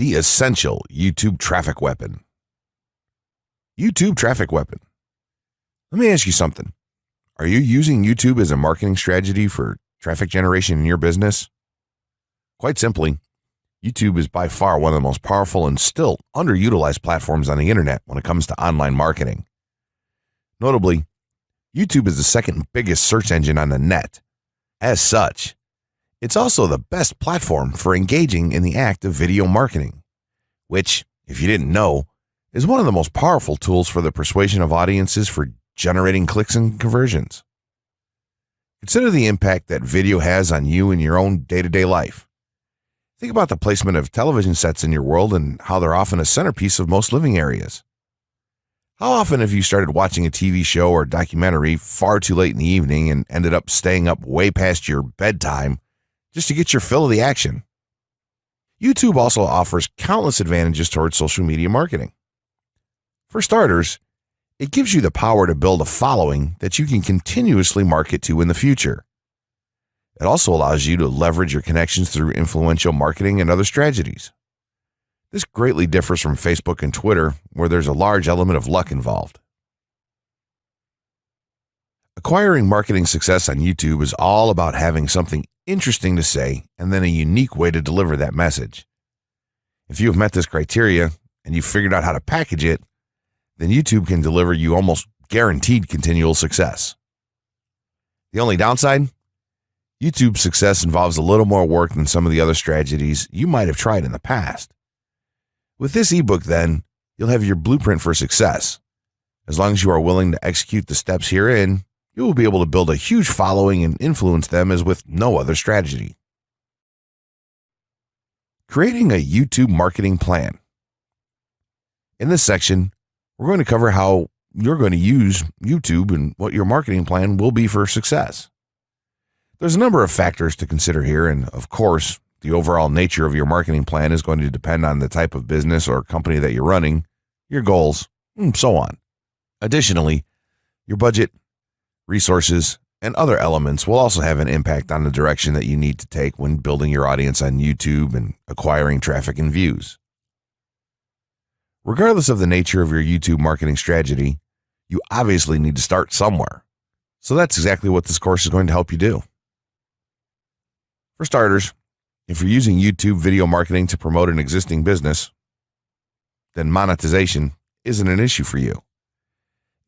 The essential YouTube traffic weapon. YouTube traffic weapon. Let me ask you something. Are you using YouTube as a marketing strategy for traffic generation in your business? Quite simply, YouTube is by far one of the most powerful and still underutilized platforms on the internet when it comes to online marketing. Notably, YouTube is the second biggest search engine on the net. As such, it's also the best platform for engaging in the act of video marketing, which, if you didn't know, is one of the most powerful tools for the persuasion of audiences for generating clicks and conversions. Consider the impact that video has on you in your own day-to-day life. Think about the placement of television sets in your world and how they're often a centerpiece of most living areas. How often have you started watching a TV show or documentary far too late in the evening and ended up staying up way past your bedtime just to get your fill of the action? YouTube also offers countless advantages towards social media marketing. For starters, it gives you the power to build a following that you can continuously market to in the future. It also allows you to leverage your connections through influential marketing and other strategies. This greatly differs from Facebook and Twitter, where there's a large element of luck involved. Acquiring marketing success on YouTube is all about having something interesting to say and then a unique way to deliver that message. If you have met this criteria and you've figured out how to package it, then YouTube can deliver you almost guaranteed continual success. The only downside? YouTube's success involves a little more work than some of the other strategies you might have tried in the past. With this ebook, then, you'll have your blueprint for success. As long as you are willing to execute the steps herein, you will be able to build a huge following and influence them as with no other strategy. Creating a YouTube marketing plan. In this section, we're going to cover how you're going to use YouTube and what your marketing plan will be for success. There's a number of factors to consider here, and of course, the overall nature of your marketing plan is going to depend on the type of business or company that you're running, your goals, and so on. Additionally, your budget, resources, and other elements will also have an impact on the direction that you need to take when building your audience on YouTube and acquiring traffic and views. Regardless of the nature of your YouTube marketing strategy, you obviously need to start somewhere. So that's exactly what this course is going to help you do. For starters, if you're using YouTube video marketing to promote an existing business, then monetization isn't an issue for you.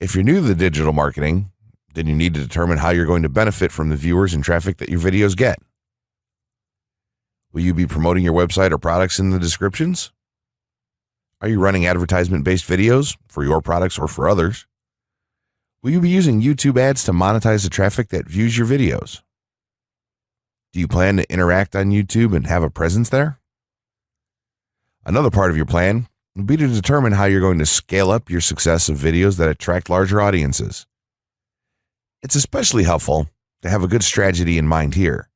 If you're new to the digital marketing, then you need to determine how you're going to benefit from the viewers and traffic that your videos get. Will you be promoting your website or products in the descriptions? Are you running advertisement-based videos for your products or for others? Will you be using YouTube ads to monetize the traffic that views your videos? Do you plan to interact on YouTube and have a presence there? Another part of your plan would be to determine how you're going to scale up your success of videos that attract larger audiences. It's especially helpful to have a good strategy in mind here.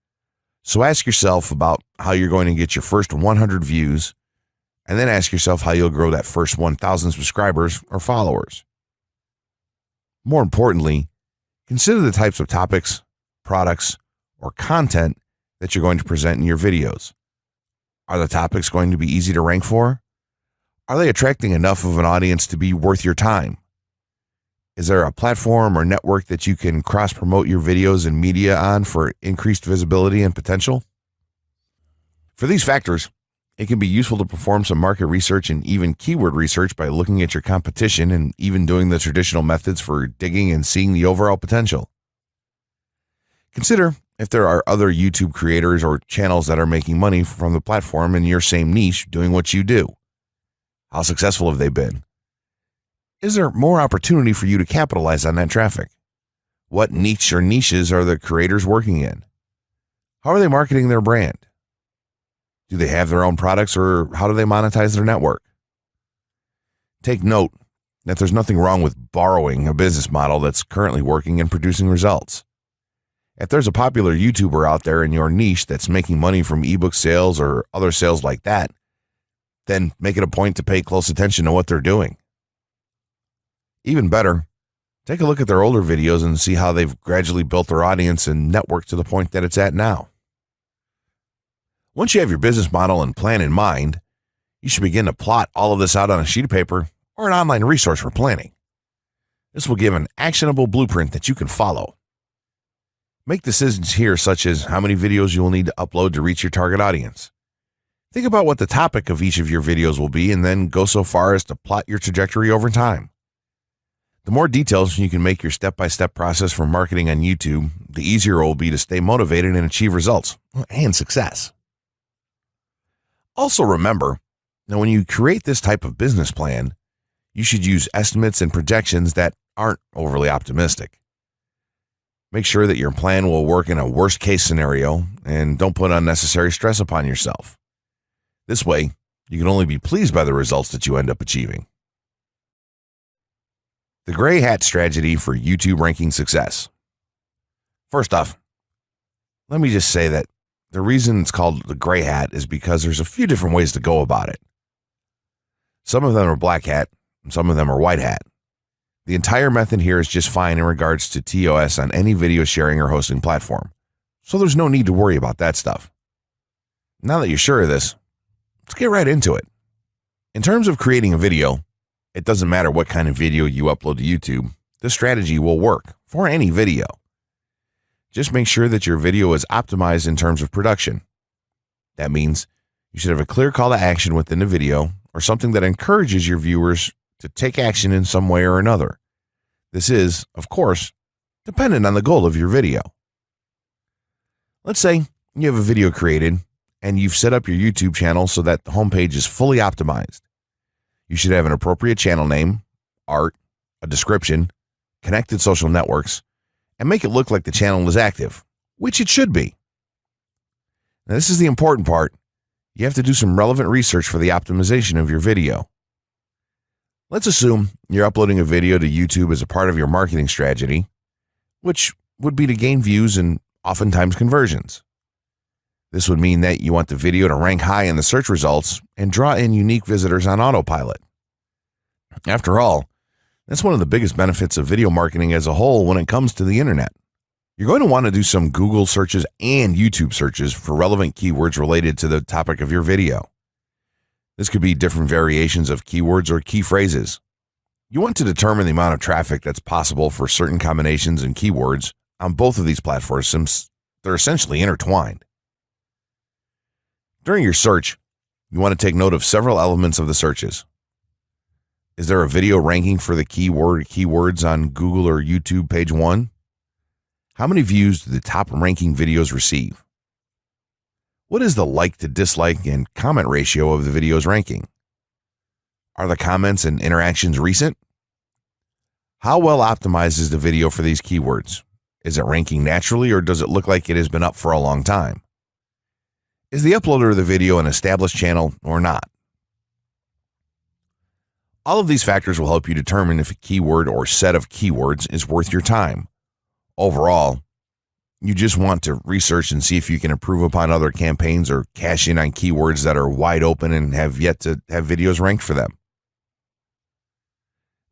So ask yourself about how you're going to get your first 100 views, and then ask yourself how you'll grow that first 1,000 subscribers or followers. More importantly, consider the types of topics, products, or content that you're going to present in your videos. Are the topics going to be easy to rank for? Are they attracting enough of an audience to be worth your time? Is there a platform or network that you can cross-promote your videos and media on for increased visibility and potential? For these factors, it can be useful to perform some market research and even keyword research by looking at your competition and even doing the traditional methods for digging and seeing the overall potential. Consider if there are other YouTube creators or channels that are making money from the platform in your same niche doing what you do. How successful have they been? Is there more opportunity for you to capitalize on that traffic? What niche or niches are the creators working in? How are they marketing their brand? Do they have their own products, or how do they monetize their network? Take note that there's nothing wrong with borrowing a business model that's currently working and producing results. If there's a popular YouTuber out there in your niche that's making money from ebook sales or other sales like that, then make it a point to pay close attention to what they're doing. Even better, take a look at their older videos and see how they've gradually built their audience and network to the point that it's at now. Once you have your business model and plan in mind, You should begin to plot all of this out on a sheet of paper or an online resource for planning. This will give an actionable blueprint that you can follow. Make decisions here, such as how many videos you will need to upload to reach your target audience. Think about what the topic of each of your videos will be, and then go so far as to plot your trajectory over time. The more details you can make your step-by-step process for marketing on YouTube, the easier it will be to stay motivated and achieve results and success. Also remember, now when you create this type of business plan, you should use estimates and projections that aren't overly optimistic. Make sure that your plan will work in a worst-case scenario, and don't put unnecessary stress upon yourself. This way, you can only be pleased by the results that you end up achieving. The gray hat strategy for YouTube ranking success. First off, let me just say that the reason it's called the gray hat is because there's a few different ways to go about it. Some of them are black hat, and some of them are white hat. The entire method here is just fine in regards to TOS on any video sharing or hosting platform, so there's no need to worry about that stuff. Now that you're sure of this, let's get right into it. In terms of creating a video, it doesn't matter what kind of video you upload to YouTube, this strategy will work for any video. Just make sure that your video is optimized in terms of production. That means you should have a clear call to action within the video, or something that encourages your viewers to take action in some way or another. This is, of course, dependent on the goal of your video. Let's say you have a video created and you've set up your YouTube channel so that the homepage is fully optimized. You should have an appropriate channel name, art, a description, connected social networks, and make it look like the channel is active, which it should be. Now, this is the important part. You have to do some relevant research for the optimization of your video. Let's assume you're uploading a video to YouTube as a part of your marketing strategy, which would be to gain views and oftentimes conversions. This would mean that you want the video to rank high in the search results and draw in unique visitors on autopilot. After all, that's one of the biggest benefits of video marketing as a whole when it comes to the internet. You're going to want to do some Google searches and YouTube searches for relevant keywords related to the topic of your video. This could be different variations of keywords or key phrases. You want to determine the amount of traffic that's possible for certain combinations and keywords on both of these platforms, since they're essentially intertwined. During your search, you want to take note of several elements of the searches. Is there a video ranking for the keywords on Google or YouTube page 1? How many views do the top ranking videos receive? What is the like to dislike and comment ratio of the video's ranking? Are the comments and interactions recent? How well optimized is the video for these keywords? Is it ranking naturally, or does it look like it has been up for a long time? Is the uploader of the video an established channel or not? All of these factors will help you determine if a keyword or set of keywords is worth your time. Overall, you just want to research and see if you can improve upon other campaigns or cash in on keywords that are wide open and have yet to have videos ranked for them.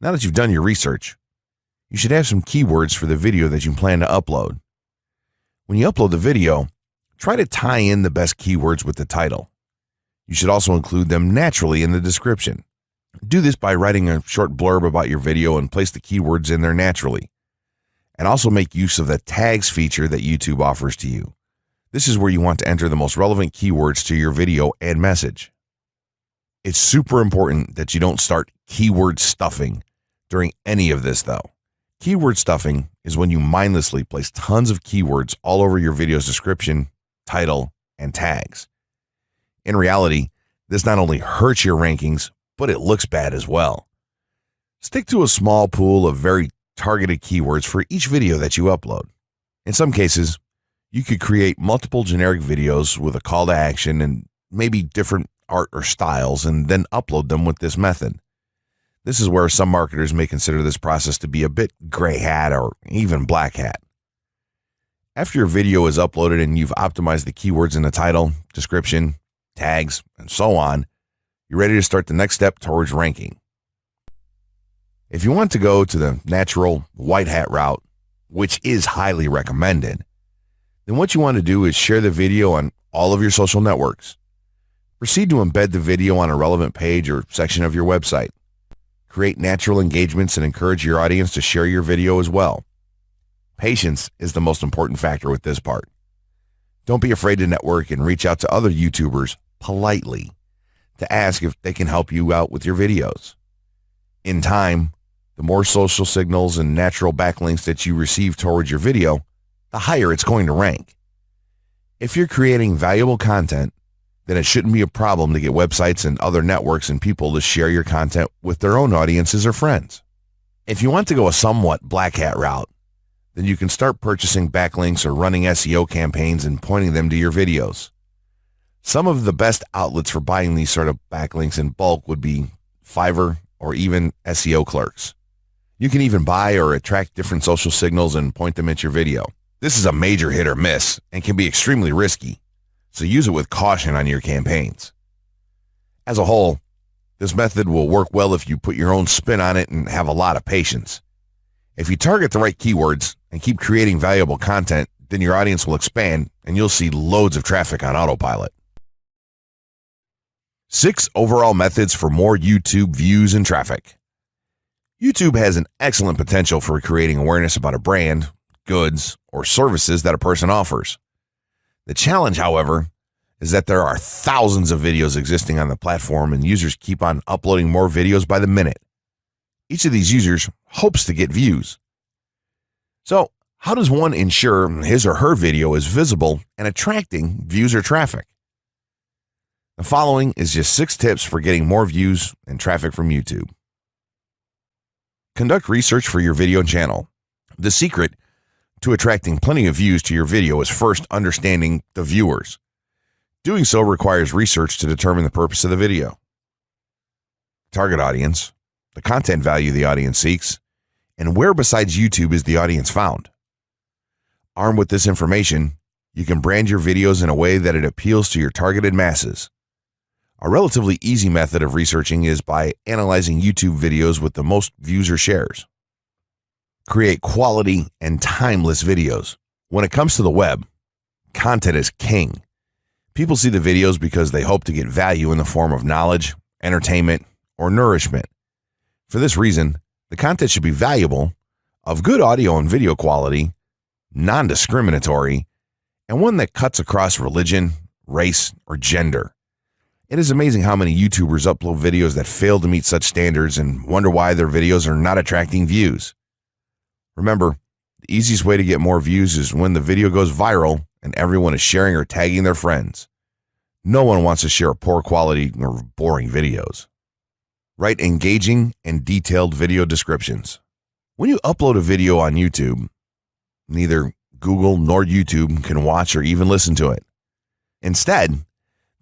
Now that you've done your research, you should have some keywords for the video that you plan to upload. When you upload the video, try to tie in the best keywords with the title. You should also include them naturally in the description. Do this by writing a short blurb about your video and place the keywords in there naturally. And also make use of the tags feature that YouTube offers to you. This is where you want to enter the most relevant keywords to your video and message. It's super important that you don't start keyword stuffing during any of this, though. Keyword stuffing is when you mindlessly place tons of keywords all over your video's description, title, and tags. In reality, this not only hurts your rankings, but it looks bad as well. Stick to a small pool of very targeted keywords for each video that you upload. In some cases, you could create multiple generic videos with a call to action and maybe different art or styles, and then upload them with this method. This is where some marketers may consider this process to be a bit gray hat or even black hat. After your video is uploaded and you've optimized the keywords in the title, description, tags, and so on, you're ready to start the next step towards ranking. If you want to go to the natural white hat route, which is highly recommended, then what you want to do is share the video on all of your social networks. Proceed to embed the video on a relevant page or section of your website. Create natural engagements and encourage your audience to share your video as well. Patience is the most important factor with this part. Don't be afraid to network and reach out to other YouTubers politely to ask if they can help you out with your videos. In time, the more social signals and natural backlinks that you receive towards your video, the higher it's going to rank. If you're creating valuable content, then it shouldn't be a problem to get websites and other networks and people to share your content with their own audiences or friends. If you want to go a somewhat black hat route, then you can start purchasing backlinks or running SEO campaigns and pointing them to your videos. Some of the best outlets for buying these sort of backlinks in bulk would be Fiverr or even SEO clerks. You can even buy or attract different social signals and point them at your video. This is a major hit or miss and can be extremely risky, so use it with caution on your campaigns. As a whole, this method will work well if you put your own spin on it and have a lot of patience. If you target the right keywords and keep creating valuable content, then your audience will expand and you'll see loads of traffic on autopilot. 6 overall methods for more YouTube views and traffic. YouTube has an excellent potential for creating awareness about a brand, goods, or services that a person offers. The challenge, however, is that there are thousands of videos existing on the platform and users keep on uploading more videos by the minute. Each of these users hopes to get views. So, how does one ensure his or her video is visible and attracting views or traffic? The following is just 6 tips for getting more views and traffic from YouTube. Conduct research for your video channel. The secret to attracting plenty of views to your video is first understanding the viewers. Doing so requires research to determine the purpose of the video, target audience, the content value the audience seeks, and where besides YouTube is the audience found. Armed with this information, you can brand your videos in a way that it appeals to your targeted masses. A relatively easy method of researching is by analyzing YouTube videos with the most views or shares. Create quality and timeless videos. When it comes to the web, content is king. People see the videos because they hope to get value in the form of knowledge, entertainment, or nourishment. For this reason, the content should be valuable, of good audio and video quality, non-discriminatory, and one that cuts across religion, race, or gender. It is amazing how many YouTubers upload videos that fail to meet such standards and wonder why their videos are not attracting views. Remember, the easiest way to get more views is when the video goes viral and everyone is sharing or tagging their friends. No one wants to share poor quality or boring videos. Write engaging and detailed video descriptions. When you upload a video on YouTube, neither Google nor YouTube can watch or even listen to it. Instead,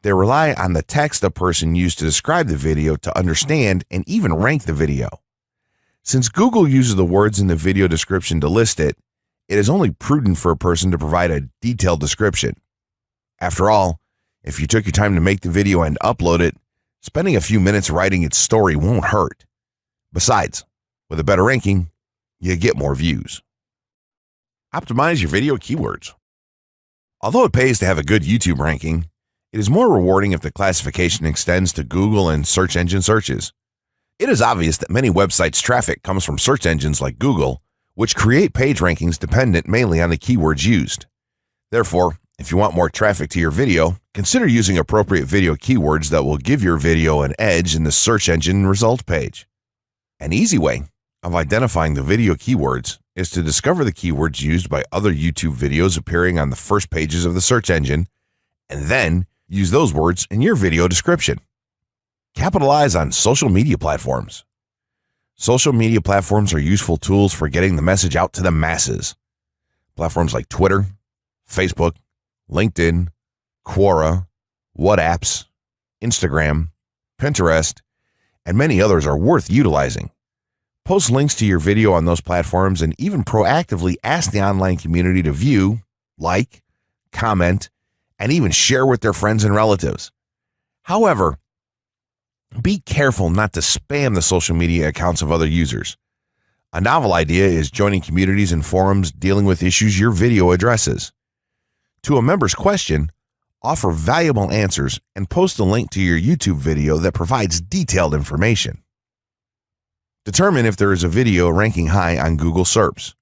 they rely on the text a person used to describe the video to understand and even rank the video. Since Google uses the words in the video description to list it, it is only prudent for a person to provide a detailed description. After all, if you took your time to make the video and upload it, spending a few minutes writing its story won't hurt. Besides, with a better ranking, you get more views. Optimize your video keywords. Although it pays to have a good YouTube ranking, it is more rewarding if the classification extends to Google and search engine searches. It is obvious that many websites' traffic comes from search engines like Google, which create page rankings dependent mainly on the keywords used. Therefore, if you want more traffic to your video, consider using appropriate video keywords that will give your video an edge in the search engine result page. An easy way of identifying the video keywords is to discover the keywords used by other YouTube videos appearing on the first pages of the search engine, and then use those words in your video description. Capitalize on social media platforms. Social media platforms are useful tools for getting the message out to the masses. Platforms like Twitter, Facebook, LinkedIn, Quora, WhatsApp, Instagram, Pinterest, and many others are worth utilizing. Post links to your video on those platforms and even proactively ask the online community to view, like, comment, and even share with their friends and relatives. However, be careful not to spam the social media accounts of other users. A novel idea is joining communities and forums dealing with issues your video addresses. To a member's question, offer valuable answers, and post a link to your YouTube video that provides detailed information. Determine if there is a video ranking high on Google SERPs.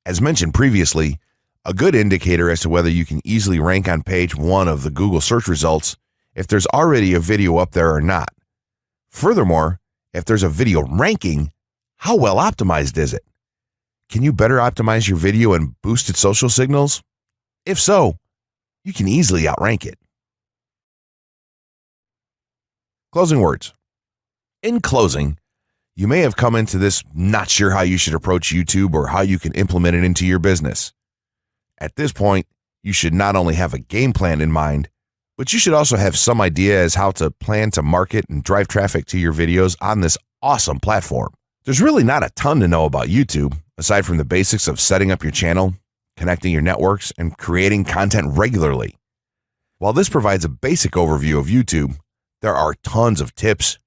As mentioned previously, a good indicator as to whether you can easily rank on page 1 of the Google search results if there's already a video up there or not. Furthermore, if there's a video ranking, how well optimized is it? Can you better optimize your video and boost its social signals? If so, you can easily outrank it. Closing words. In closing, you may have come into this not sure how you should approach YouTube or how you can implement it into your business. At this point, you should not only have a game plan in mind, but you should also have some idea as how to plan to market and drive traffic to your videos on this awesome platform. There's really not a ton to know about YouTube, aside from the basics of setting up your channel, connecting your networks, and creating content regularly. While this provides a basic overview of YouTube, there are tons of tips,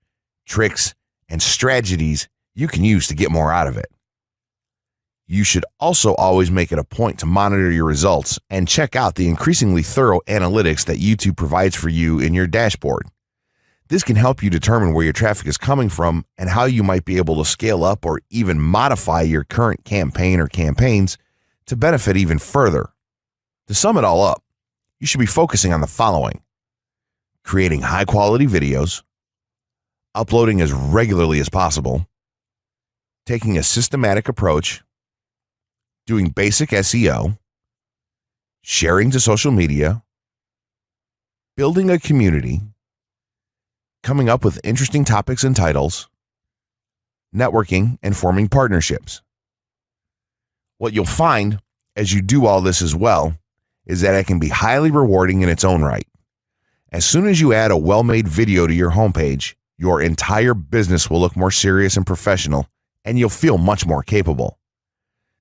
tricks, and strategies you can use to get more out of it. You should also always make it a point to monitor your results and check out the increasingly thorough analytics that YouTube provides for you in your dashboard. This can help you determine where your traffic is coming from and how you might be able to scale up or even modify your current campaign or campaigns to benefit even further. To sum it all up, you should be focusing on the following: creating high-quality videos, uploading as regularly as possible, taking a systematic approach, doing basic SEO, sharing to social media, building a community, coming up with interesting topics and titles, networking, and forming partnerships. What you'll find as you do all this as well is that it can be highly rewarding in its own right. As soon as you add a well-made video to your homepage, your entire business will look more serious and professional, and you'll feel much more capable.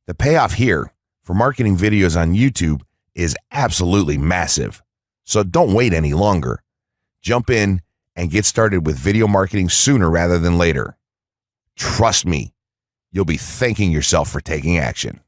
The payoff here for marketing videos on YouTube is absolutely massive. So don't wait any longer. Jump in and get started with video marketing sooner rather than later. Trust me, you'll be thanking yourself for taking action.